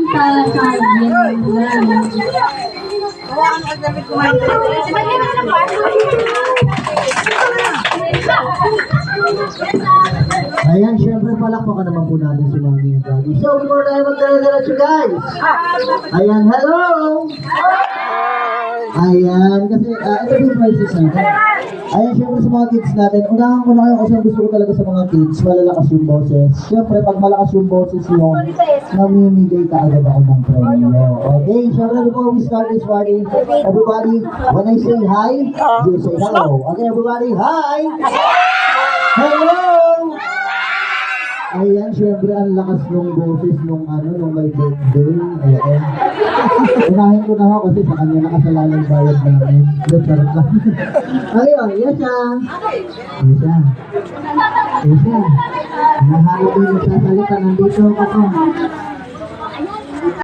Ayan, syempre palakpakan naman po natin si Mami and Daddy. So, before tayo magdala-diretso guys. Ayan, hello! Ayan, kasi ito yung prices natin. Ayan, syempre sa mga kids natin, unahan ko na kayo kasi ang gusto ko talaga sa mga kids, malalakas yung boses. Syempre, pag malakas yung boses yung namimigay ka agad ako ng premyo. Okay, syempre before we start this party, everybody, when I say hi, you say hello. Okay, everybody, hi! Hello! Ayan, syempre ang lakas ng boses nung may birthday. Ayan. Unahin ko na ako kasi sa kanya nakasalalay bayad namin. Charot lang. Ayun, yes siya. Yes siya. Yes siya. Mahalo din nagsasalita. Nandito ako.